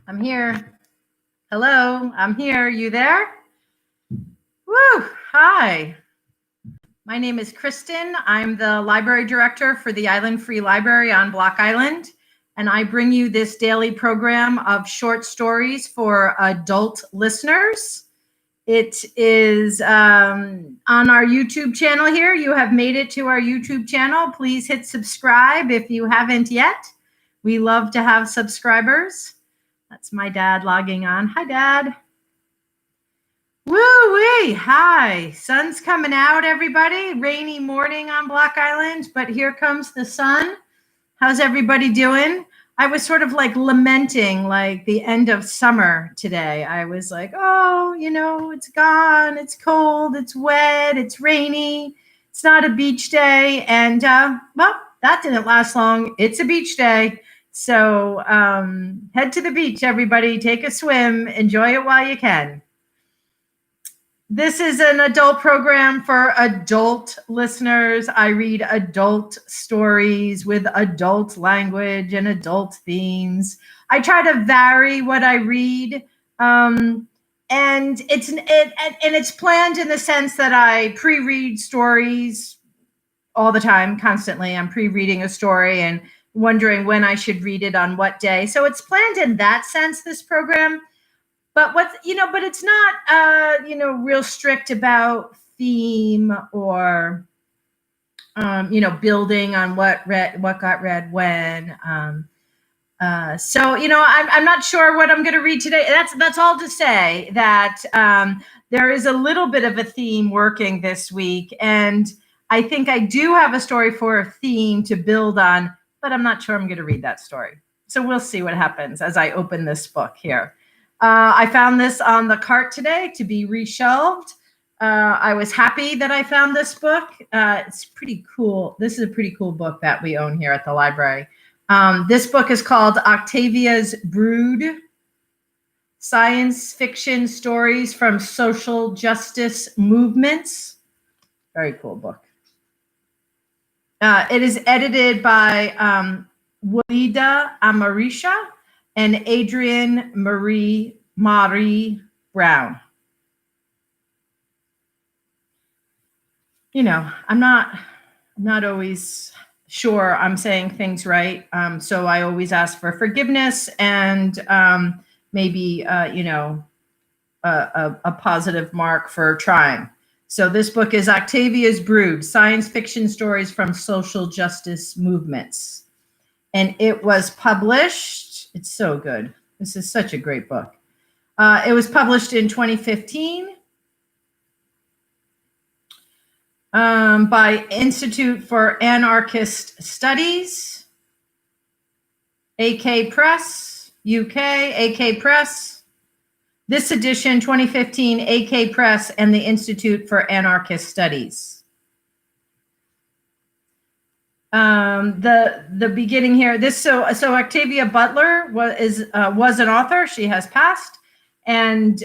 I'm here. Hello, I'm here. You there? Woo! Hi. My name is Kristen. I'm the library director for the Island Free Library on Block Island, and I bring you this daily program of short stories for adult listeners. It is on our YouTube channel here. You have made it to our YouTube channel. Please hit subscribe if you haven't yet. We love to have subscribers. That's my dad logging on. Hi, Dad. Woo-wee. Hi. Sun's coming out, everybody. Rainy morning on Block Island, but here comes the sun. How's everybody doing? I was sort of like lamenting like the end of summer today. I was like, oh, it's gone. It's cold. It's wet. It's rainy. It's not a beach day. And well, that didn't last long. It's a beach day. So head to the beach, everybody. Take a swim. Enjoy it while you can. This is an adult program for adult listeners. I read adult stories with adult language and adult themes. I try to vary what I read, and it's planned in the sense that I pre-read stories all the time, constantly. I'm pre-reading a story and wondering when I should read it on what day. So it's planned in that sense, this program. But but it's not, real strict about theme or, building on what got read when. So, I'm not sure what I'm going to read today. That's all to say that there is a little bit of a theme working this week. And I think I do have a story for a theme to build on, but I'm not sure I'm going to read that story. So we'll see what happens as I open this book here. I found this on the cart today to be reshelved. I was happy that I found this book. It's pretty cool. This is a pretty cool book that we own here at the library. This book is called Octavia's Brood: Science Fiction Stories from Social Justice Movements. Very cool book. It is edited by Walida Amarisha and Adrienne Marie Brown. I'm not always sure I'm saying things right. So I always ask for forgiveness and maybe, a positive mark for trying. So this book is Octavia's Brood: Science Fiction Stories from Social Justice Movements. And it was published, it's so good. This is such a great book. It was published in 2015 by Institute for Anarchist Studies, AK Press, UK, AK Press. This edition, 2015, AK Press and the Institute for Anarchist Studies. The beginning here. So Octavia Butler was an author. She has passed, and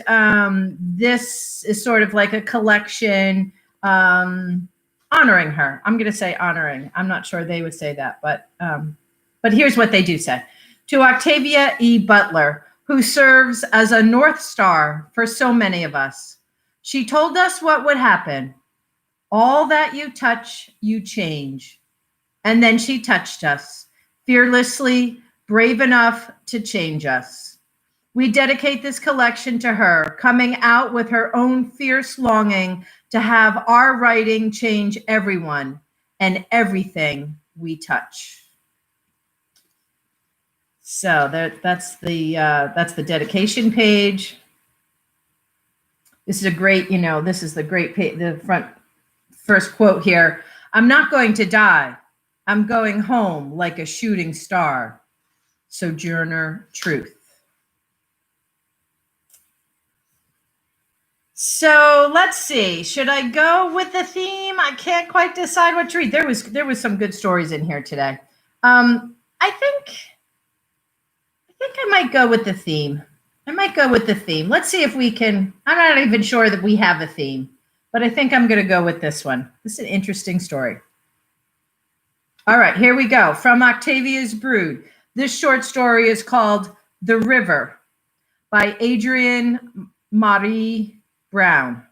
this is sort of like a collection honoring her. I'm going to say honoring. I'm not sure they would say that, but here's what they do say: to Octavia E. Butler, who serves as a North Star for so many of us. She told us what would happen. All that you touch, you change. And then she touched us, fearlessly, brave enough to change us. We dedicate this collection to her, coming out with her own fierce longing to have our writing change everyone and everything we touch. So that's the dedication page. This is a great, this is the great page, the front first quote here. I'm not going to die. I'm going home like a shooting star. Sojourner Truth. So let's see. Should I go with the theme? I can't quite decide what to read. There was some good stories in here today. I think I might go with the theme. Let's see if we can. I'm not even sure that we have a theme, but I think I'm going to go with this one. This is an interesting story. All right, here we go. From Octavia's Brood. This short story is called The River by Adrienne Marie Brown.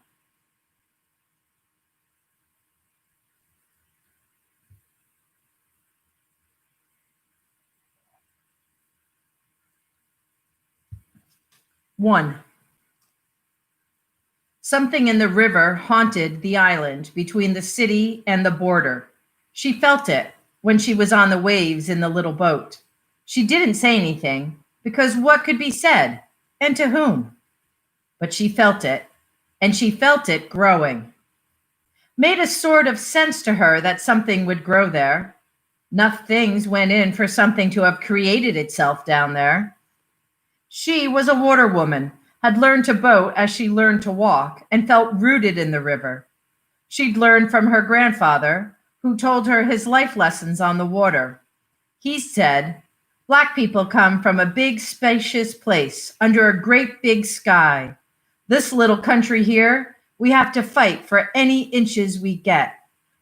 One, something in the river haunted the island between the city and the border. She felt it when she was on the waves in the little boat. She didn't say anything because what could be said and to whom? But she felt it, and she felt it growing. Made a sort of sense to her that something would grow there. Enough things went in for something to have created itself down there. She was a water woman, had learned to boat as she learned to walk, and felt rooted in the river. She'd learned from her grandfather, who told her his life lessons on the water. He said, "Black people come from a big, spacious place under a great big sky. This little country here, we have to fight for any inches we get.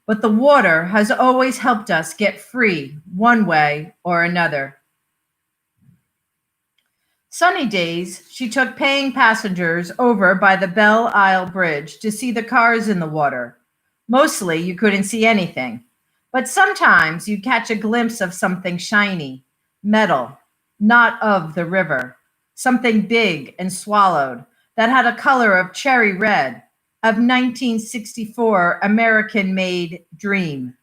But the water has always helped us get free one way or another." Sunny days, she took paying passengers over by the Belle Isle Bridge to see the cars in the water. Mostly you couldn't see anything, but sometimes you'd catch a glimpse of something shiny, metal, not of the river, something big and swallowed that had a color of cherry red, of 1964 American-made dream.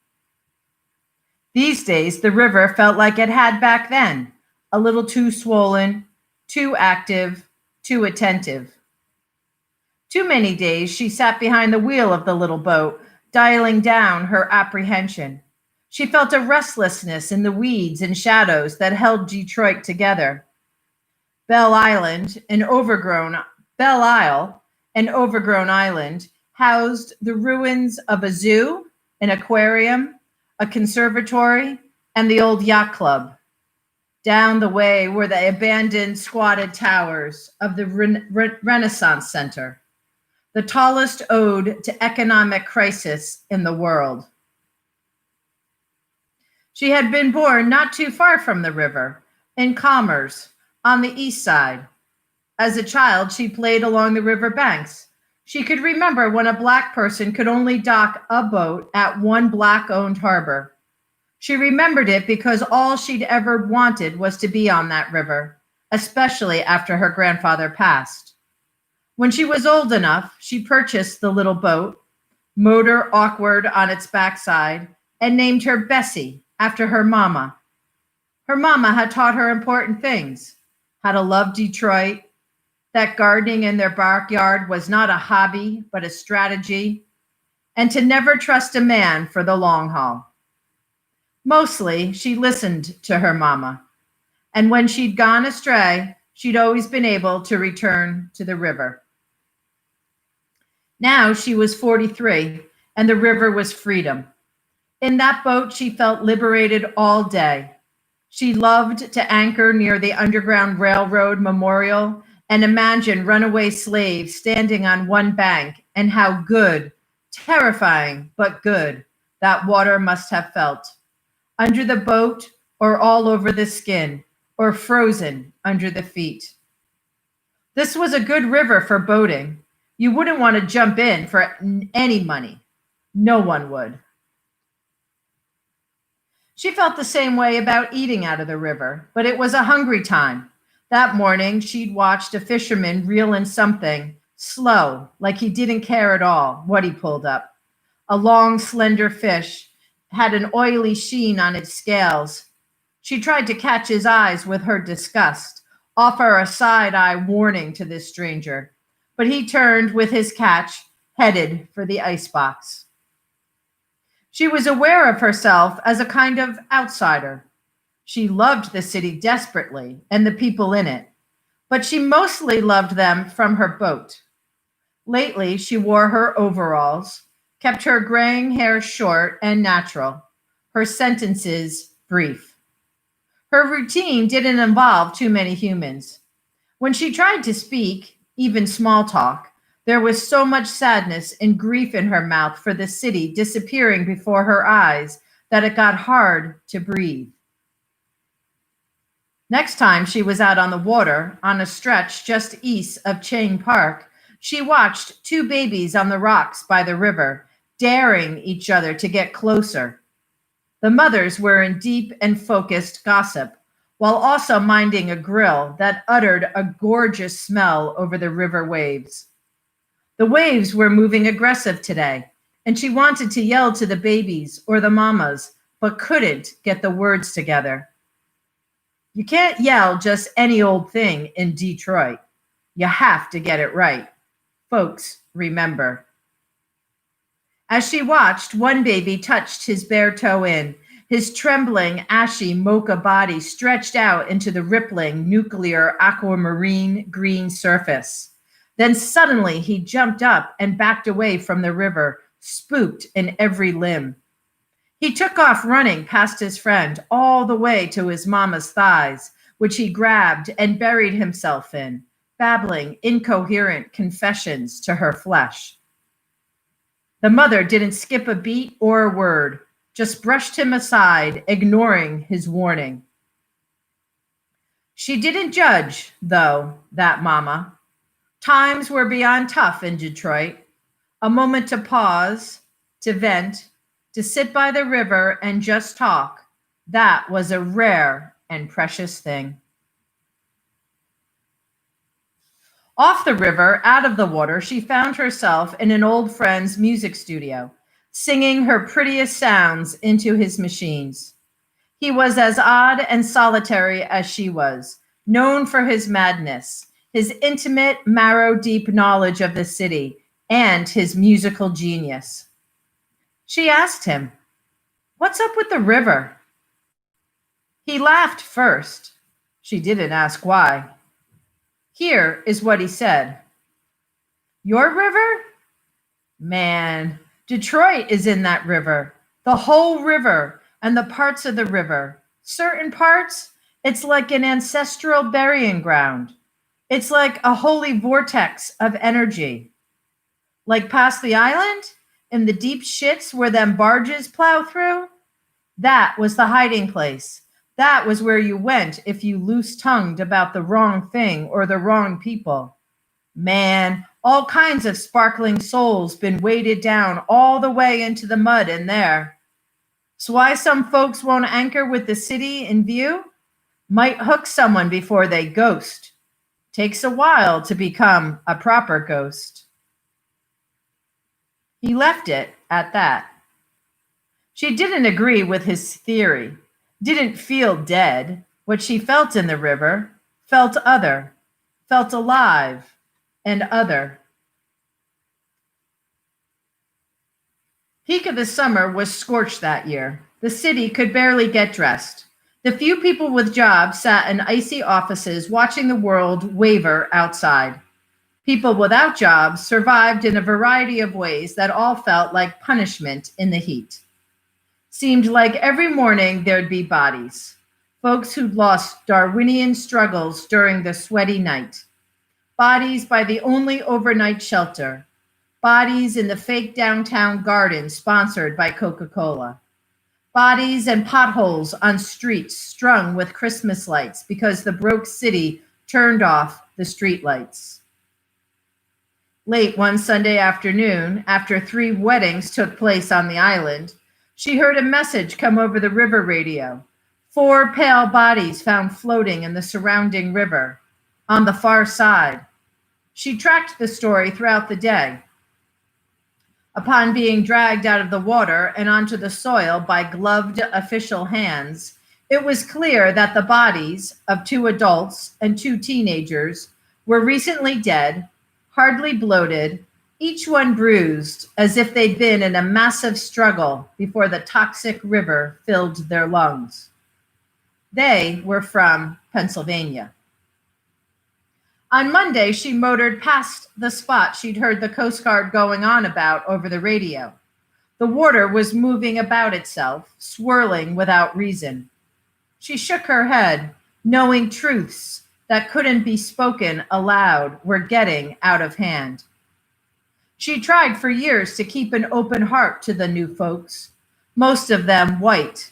These days, the river felt like it had back then, a little too swollen, too active, too attentive. Too many days she sat behind the wheel of the little boat, dialing down her apprehension. She felt a restlessness in the weeds and shadows that held Detroit together. Belle Island, Belle Isle, an overgrown island, housed the ruins of a zoo, an aquarium, a conservatory, and the old yacht club. Down the way were the abandoned, squatted towers of the Renaissance Center, the tallest ode to economic crisis in the world. She had been born not too far from the river, in Commerce, on the east side. As a child, she played along the river banks. She could remember when a Black person could only dock a boat at one Black-owned harbor. She remembered it because all she'd ever wanted was to be on that river, especially after her grandfather passed. When she was old enough, she purchased the little boat, motor awkward on its backside, and named her Bessie after her mama. Her mama had taught her important things: how to love Detroit, that gardening in their backyard was not a hobby, but a strategy, and to never trust a man for the long haul. Mostly, she listened to her mama, and when she'd gone astray, she'd always been able to return to the river. Now she was 43, and the river was freedom. In that boat, she felt liberated all day. She loved to anchor near the Underground Railroad Memorial and imagine runaway slaves standing on one bank, and how good, terrifying but good, that water must have felt. Under the boat, or all over the skin, or frozen under the feet. This was a good river for boating. You wouldn't want to jump in for any money. No one would. She felt the same way about eating out of the river, but it was a hungry time. That morning, she'd watched a fisherman reel in something, slow, like he didn't care at all what he pulled up. A long, slender fish had an oily sheen on its scales. She tried to catch his eyes with her disgust, offer a side-eye warning to this stranger, but he turned with his catch, headed for the icebox. She was aware of herself as a kind of outsider. She loved the city desperately and the people in it, but she mostly loved them from her boat. Lately, she wore her overalls, kept her graying hair short and natural, her sentences brief. Her routine didn't involve too many humans. When she tried to speak, even small talk, there was so much sadness and grief in her mouth for the city disappearing before her eyes that it got hard to breathe. Next time she was out on the water, on a stretch just east of Chang Park, she watched two babies on the rocks by the river, daring each other to get closer. The mothers were in deep and focused gossip, while also minding a grill that uttered a gorgeous smell over the river waves. The waves were moving aggressive today, and she wanted to yell to the babies or the mamas, but couldn't get the words together. You can't yell just any old thing in Detroit. You have to get it right. Folks, remember. As she watched, one baby touched his bare toe in, his trembling, ashy mocha body stretched out into the rippling, nuclear aquamarine green surface. Then suddenly he jumped up and backed away from the river, spooked in every limb. He took off running past his friend all the way to his mama's thighs, which he grabbed and buried himself in, babbling incoherent confessions to her flesh. The mother didn't skip a beat or a word, just brushed him aside, ignoring his warning. She didn't judge, though, that mama. Times were beyond tough in Detroit. A moment to pause, to vent, to sit by the river and just talk, that was a rare and precious thing. Off the river, out of the water, she found herself in an old friend's music studio, singing her prettiest sounds into his machines. He was as odd and solitary as she was, known for his madness, his intimate, marrow-deep knowledge of the city, and his musical genius. She asked him, "What's up with the river?" He laughed first. She didn't ask why. Here is what he said. "Your river? Man, Detroit is in that river. The whole river and the parts of the river. Certain parts, it's like an ancestral burying ground. It's like a holy vortex of energy. Like past the island, in the deep shits where them barges plow through, that was the hiding place. That was where you went if you loose-tongued about the wrong thing or the wrong people. Man, all kinds of sparkling souls been weighted down all the way into the mud in there. So why some folks won't anchor with the city in view? Might hook someone before they ghost. Takes a while to become a proper ghost." He left it at that. She didn't agree with his theory, didn't feel dead. What she felt in the river, felt other, felt alive and other. Peak of the summer was scorched that year. The city could barely get dressed. The few people with jobs sat in icy offices watching the world waver outside. People without jobs survived in a variety of ways that all felt like punishment in the heat. Seemed like every morning there'd be bodies. Folks who'd lost Darwinian struggles during the sweaty night. Bodies by the only overnight shelter. Bodies in the fake downtown garden sponsored by Coca-Cola. Bodies and potholes on streets strung with Christmas lights because the broke city turned off the streetlights. Late one Sunday afternoon, after 3 weddings took place on the island, she heard a message come over the river radio. 4 pale bodies found floating in the surrounding river, on the far side. She tracked the story throughout the day. Upon being dragged out of the water and onto the soil by gloved official hands, it was clear that the bodies of 2 adults and 2 teenagers were recently dead, hardly bloated, each one bruised as if they'd been in a massive struggle before the toxic river filled their lungs. They were from Pennsylvania. On Monday, she motored past the spot she'd heard the Coast Guard going on about over the radio. The water was moving about itself, swirling without reason. She shook her head, knowing truths that couldn't be spoken aloud were getting out of hand. She tried for years to keep an open heart to the new folks, most of them white.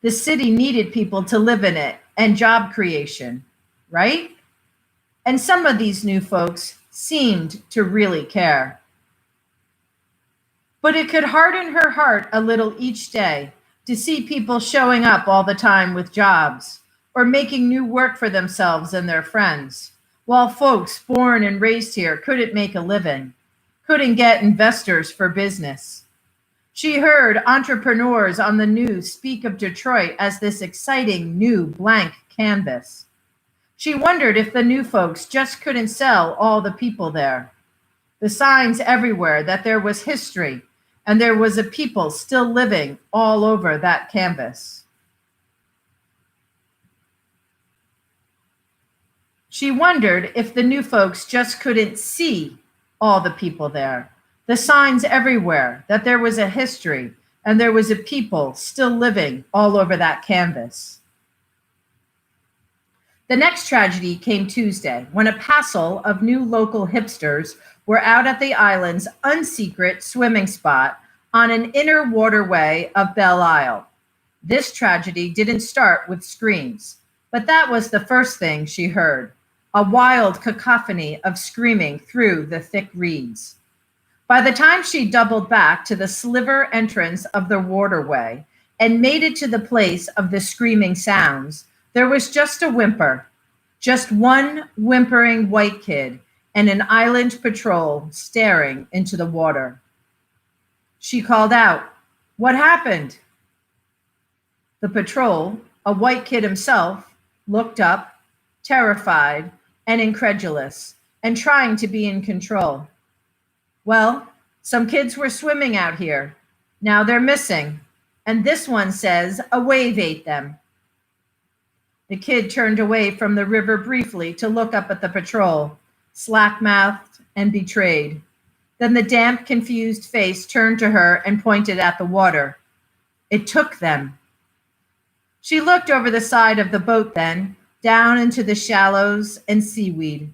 The city needed people to live in it, and job creation, right? And some of these new folks seemed to really care. But it could harden her heart a little each day to see people showing up all the time with jobs or making new work for themselves and their friends, while folks born and raised here couldn't make a living, couldn't get investors for business. She heard entrepreneurs on the news speak of Detroit as this exciting new blank canvas. She wondered if the new folks just couldn't sell all the people there. The signs everywhere that there was history and there was a people still living all over that canvas. She wondered if the new folks just couldn't see all the people there, the signs everywhere that there was a history and there was a people still living all over that canvas. The next tragedy came Tuesday when a passel of new local hipsters were out at the island's unsecret swimming spot on an inner waterway of Belle Isle. This tragedy didn't start with screams, but that was the first thing she heard, a wild cacophony of screaming through the thick reeds. By the time she doubled back to the sliver entrance of the waterway and made it to the place of the screaming sounds, there was just a whimper, just one whimpering white kid and an island patrol staring into the water. She called out, "What happened?" The patrol, a white kid himself, looked up, terrified and incredulous, and trying to be in control. "Well, some kids were swimming out here. Now they're missing. And this one says a wave ate them." The kid turned away from the river briefly to look up at the patrol, slack-mouthed and betrayed. Then the damp, confused face turned to her and pointed at the water. "It took them." She looked over the side of the boat then, down into the shallows and seaweed.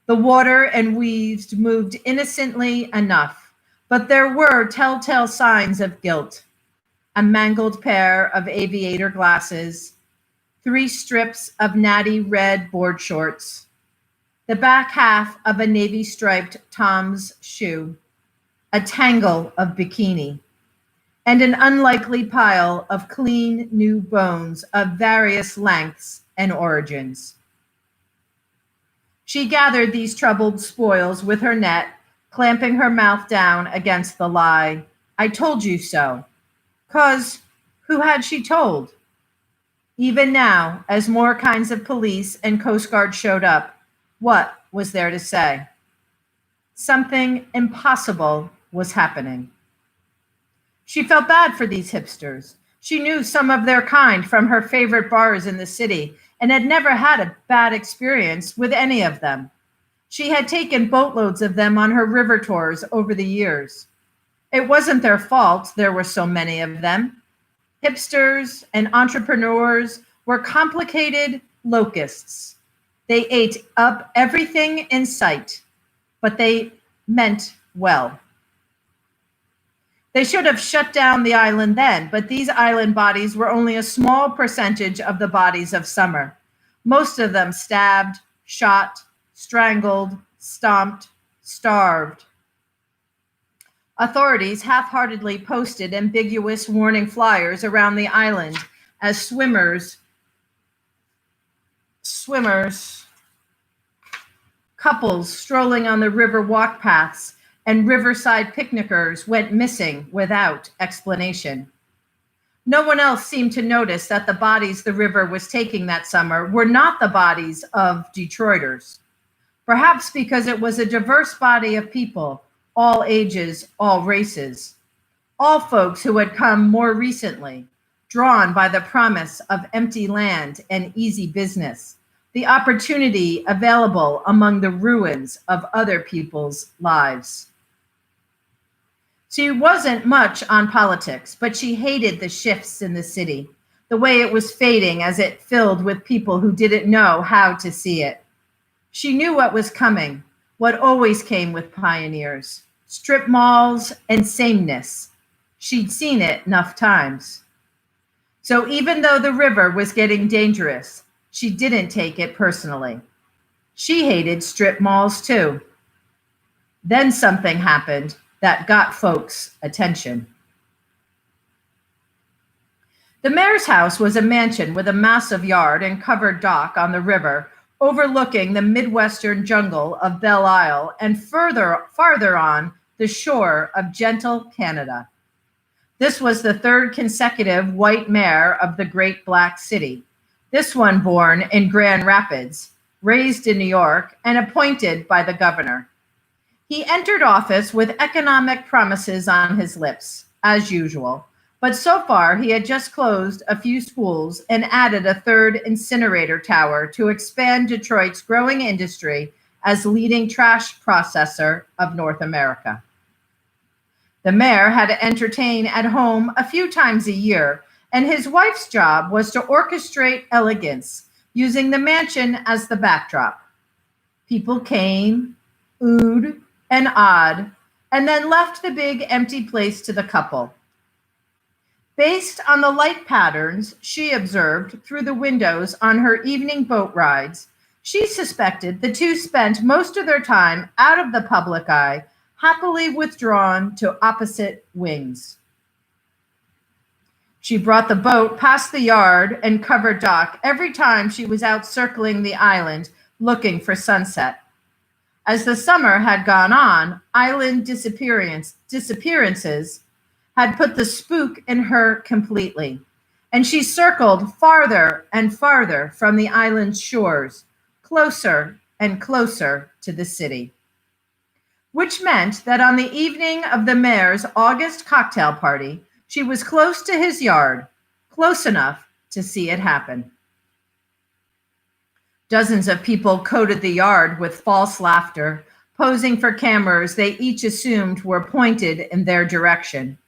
The water and weeds moved innocently enough, but there were telltale signs of guilt. A mangled pair of aviator glasses, 3 strips of natty red board shorts, the back half of a navy-striped Tom's shoe, a tangle of bikini, and an unlikely pile of clean new bones of various lengths and origins. She gathered these troubled spoils with her net, clamping her mouth down against the lie, "I told you so." 'Cause who had she told? Even now, as more kinds of police and Coast Guard showed up, what was there to say? Something impossible was happening. She felt bad for these hipsters. She knew some of their kind from her favorite bars in the city and had never had a bad experience with any of them. She had taken boatloads of them on her river tours over the years. It wasn't their fault there were so many of them. Hipsters and entrepreneurs were complicated locusts. They ate up everything in sight, but they meant well. They should have shut down the island then, but these island bodies were only a small percentage of the bodies of summer. Most of them stabbed, shot, strangled, stomped, starved. Authorities half-heartedly posted ambiguous warning flyers around the island as swimmers, couples strolling on the river walk paths, and riverside picnickers went missing without explanation. No one else seemed to notice that the bodies the river was taking that summer were not the bodies of Detroiters. Perhaps because it was a diverse body of people, all ages, all races, all folks who had come more recently, drawn by the promise of empty land and easy business, the opportunity available among the ruins of other people's lives. She wasn't much on politics, but she hated the shifts in the city, the way it was fading as it filled with people who didn't know how to see it. She knew what was coming, what always came with pioneers, strip malls and sameness. She'd seen it enough times. So even though the river was getting dangerous, She didn't take it personally. She hated strip malls too. Then something happened that got folks' attention. The mayor's house was a mansion with a massive yard and covered dock on the river, overlooking the Midwestern jungle of Belle Isle and farther on the shore of gentle Canada. This was the third consecutive white mayor of the Great Black City, this one born in Grand Rapids, raised in New York, and appointed by the governor. He entered office with economic promises on his lips, as usual, but so far he had just closed a few schools and added a third incinerator tower to expand Detroit's growing industry as leading trash processor of North America. The mayor had to entertain at home a few times a year, and his wife's job was to orchestrate elegance, using the mansion as the backdrop. People came, oohed, and awed, and then left the big empty place to the couple. Based on the light patterns she observed through the windows on her evening boat rides, she suspected the two spent most of their time out of the public eye, happily withdrawn to opposite wings. She brought the boat past the yard and covered dock every time she was out circling the island looking for sunset. As the summer had gone on, island disappearances had put the spook in her completely, and she circled farther and farther from the island's shores, closer and closer to the city. Which meant that on the evening of the mayor's August cocktail party, she was close to his yard, close enough to see it happen. Dozens of people coated the yard with false laughter, posing for cameras they each assumed were pointed in their direction.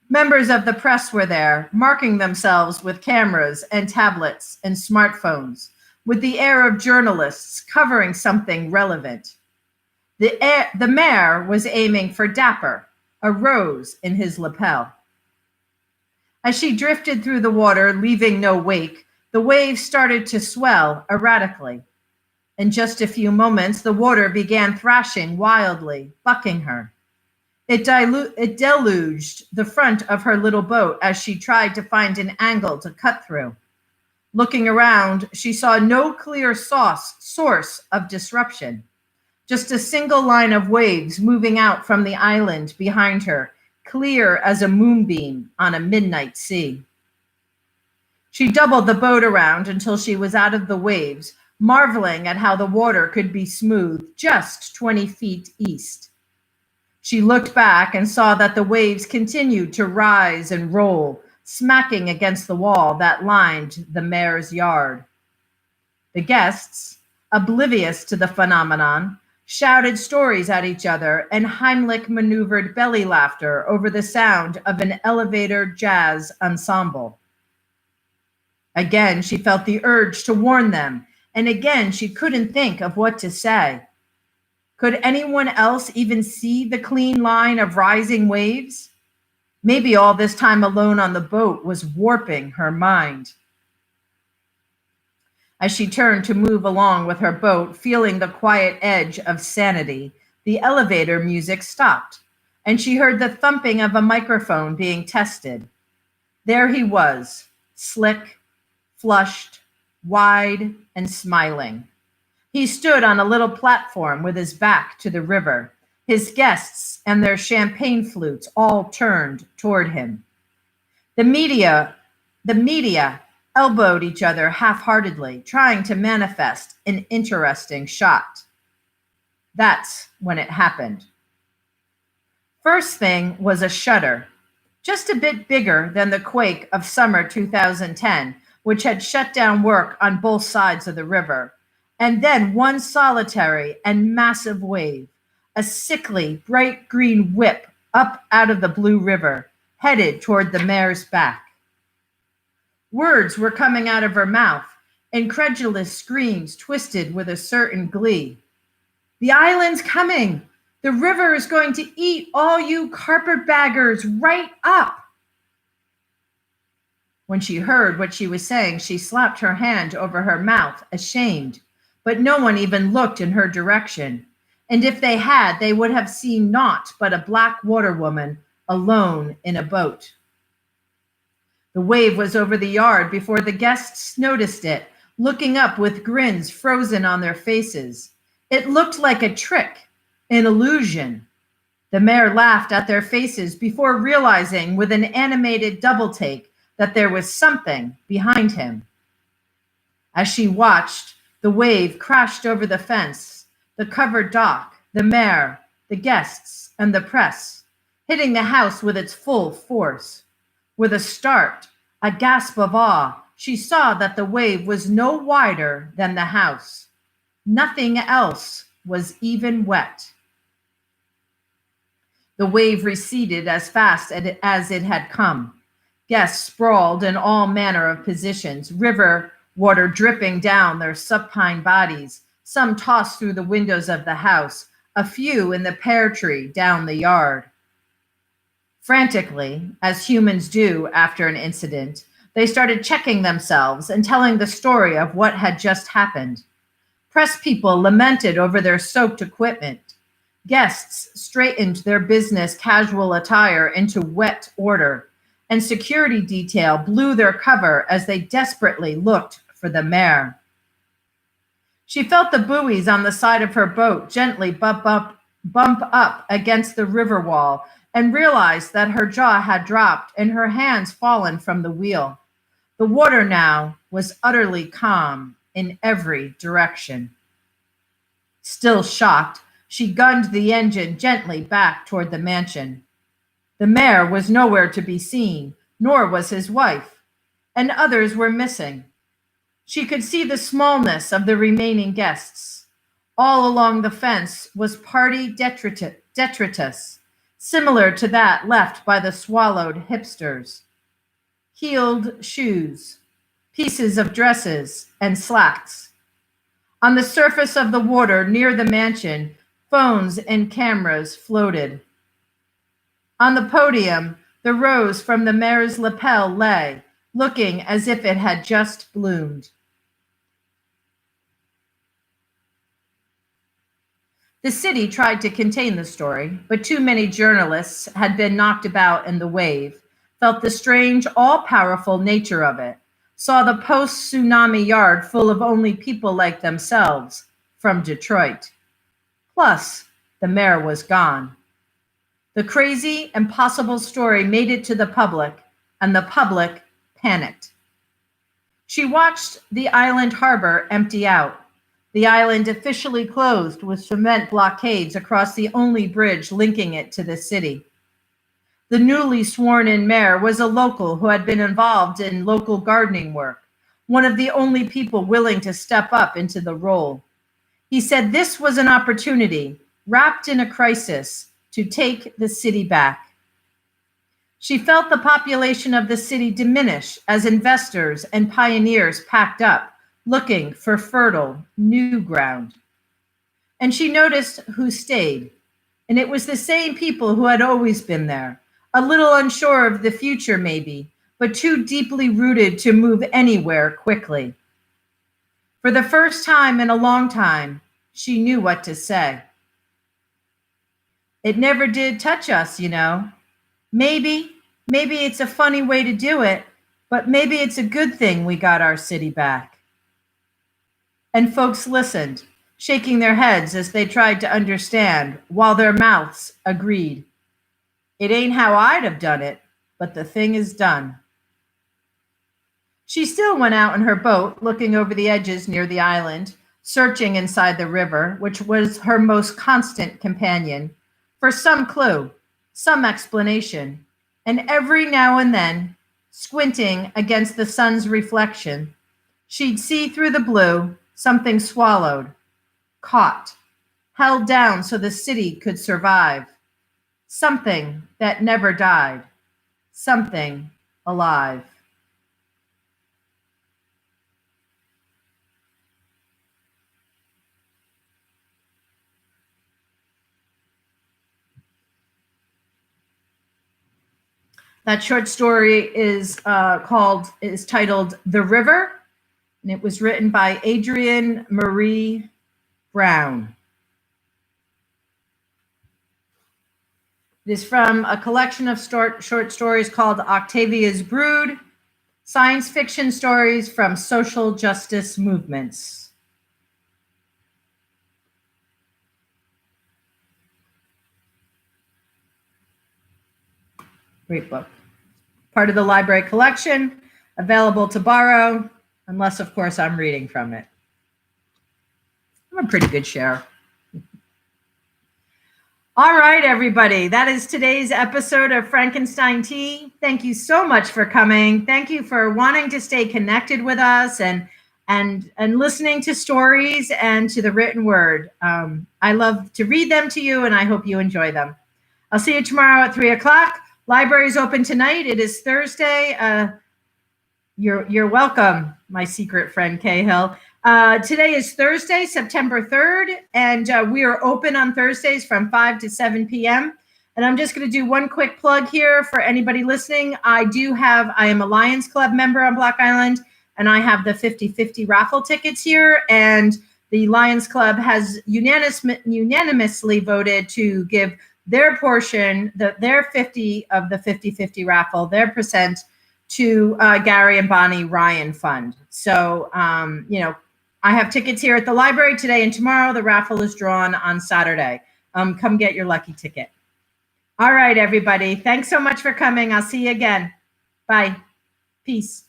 Members of the press were there, marking themselves with cameras and tablets and smartphones, with the air of journalists covering something relevant. The mayor was aiming for Dapper, a rose in his lapel. As she drifted through the water, leaving no wake, the waves started to swell erratically. In just a few moments, the water began thrashing wildly, bucking her. It deluged the front of her little boat as she tried to find an angle to cut through. Looking around, she saw no clear source of disruption, just a single line of waves moving out from the island behind her, clear as a moonbeam on a midnight sea. She doubled the boat around until she was out of the waves, marveling at how the water could be smooth just 20 feet east. She looked back and saw that the waves continued to rise and roll, smacking against the wall that lined the mayor's yard. The guests, oblivious to the phenomenon, shouted stories at each other and Heimlich maneuvered belly laughter over the sound of an elevator jazz ensemble. Again, she felt the urge to warn them, and again, she couldn't think of what to say. Could anyone else even see the clean line of rising waves? Maybe all this time alone on the boat was warping her mind. As she turned to move along with her boat, feeling the quiet edge of sanity, the elevator music stopped, and she heard the thumping of a microphone being tested. There he was, slick, flushed, wide, and smiling. He stood on a little platform with his back to the river, his guests and their champagne flutes all turned toward him. The media elbowed each other half-heartedly, trying to manifest an interesting shot. That's when it happened. First thing was a shudder, just a bit bigger than the quake of summer 2010, which had shut down work on both sides of the river. And then one solitary and massive wave, a sickly, bright green whip up out of the blue river, headed toward the mayor's back. Words were coming out of her mouth, incredulous screams twisted with a certain glee. The island's coming! The river is going to eat all you carpetbaggers right up! When she heard what she was saying, she slapped her hand over her mouth, ashamed. But no one even looked in her direction. And if they had, they would have seen naught but a black water woman alone in a boat. The wave was over the yard before the guests noticed it, looking up with grins frozen on their faces. It looked like a trick, an illusion. The mayor laughed at their faces before realizing with an animated double take that there was something behind him. As she watched, the wave crashed over the fence, the covered dock, the mayor, the guests, and the press, hitting the house with its full force. With a start, a gasp of awe, she saw that the wave was no wider than the house. Nothing else was even wet. The wave receded as fast as it had come. Guests sprawled in all manner of positions, river water dripping down their supine bodies, some tossed through the windows of the house, a few in the pear tree down the yard. Frantically, as humans do after an incident, they started checking themselves and telling the story of what had just happened. Press people lamented over their soaked equipment. Guests straightened their business casual attire into wet order, and security detail blew their cover as they desperately looked for the mayor. She felt the buoys on the side of her boat gently bump up against the river wall and realized that her jaw had dropped and her hands fallen from the wheel. The water now was utterly calm in every direction. Still shocked, she gunned the engine gently back toward the mansion. The mayor was nowhere to be seen, nor was his wife, and others were missing. She could see the smallness of the remaining guests. All along the fence was party detritus, similar to that left by the swallowed hipsters. Heeled shoes, pieces of dresses, and slacks. On the surface of the water near the mansion, phones and cameras floated. On the podium, the rose from the mayor's lapel lay, looking as if it had just bloomed. The city tried to contain the story, but too many journalists had been knocked about in the wave, felt the strange, all-powerful nature of it, saw the post-tsunami yard full of only people like themselves from Detroit. Plus, the mayor was gone. The crazy, impossible story made it to the public, and the public panicked. She watched the island harbor empty out. The island officially closed with cement blockades across the only bridge linking it to the city. The newly sworn-in mayor was a local who had been involved in local gardening work, one of the only people willing to step up into the role. He said this was an opportunity, wrapped in a crisis, to take the city back. She felt the population of the city diminish as investors and pioneers packed up, looking for fertile, new ground. And she noticed who stayed, and it was the same people who had always been there, a little unsure of the future maybe, but too deeply rooted to move anywhere quickly. For the first time in a long time, she knew what to say. It never did touch us, you know. Maybe it's a funny way to do it, but maybe it's a good thing we got our city back. And folks listened, shaking their heads as they tried to understand, while their mouths agreed. It ain't how I'd have done it, but the thing is done. She still went out in her boat, looking over the edges near the island, searching inside the river, which was her most constant companion, for some clue, some explanation, and every now and then, squinting against the sun's reflection, she'd see through the blue something swallowed, caught, held down so the city could survive, something that never died, something alive. That short story is titled The River, and it was written by Adrienne Marie Brown. It is from a collection of short stories called Octavia's Brood, science fiction stories from social justice movements. Great book. Part of the library collection, available to borrow, unless, of course, I'm reading from it. I'm a pretty good share. All right, everybody. That is today's episode of Frankenstein Tea. Thank you so much for coming. Thank you for wanting to stay connected with us and listening to stories and to the written word. I love to read them to you, and I hope you enjoy them. I'll see you tomorrow at 3:00. Library is open tonight. It is Thursday. You're welcome, my secret friend Cahill. Today is Thursday, September 3rd, and we are open on Thursdays from 5 to 7 p.m. And I'm just going to do one quick plug here for anybody listening. I am a Lions Club member on Block Island, and I have the 50/50 raffle tickets here. And the Lions Club has unanimously voted to give their portion, their 50 of the 50/50 raffle, their percent to Gary and Bonnie Ryan Fund. So, I have tickets here at the library today and tomorrow. The raffle is drawn on Saturday. Come get your lucky ticket. All right, everybody. Thanks so much for coming. I'll see you again. Bye. Peace.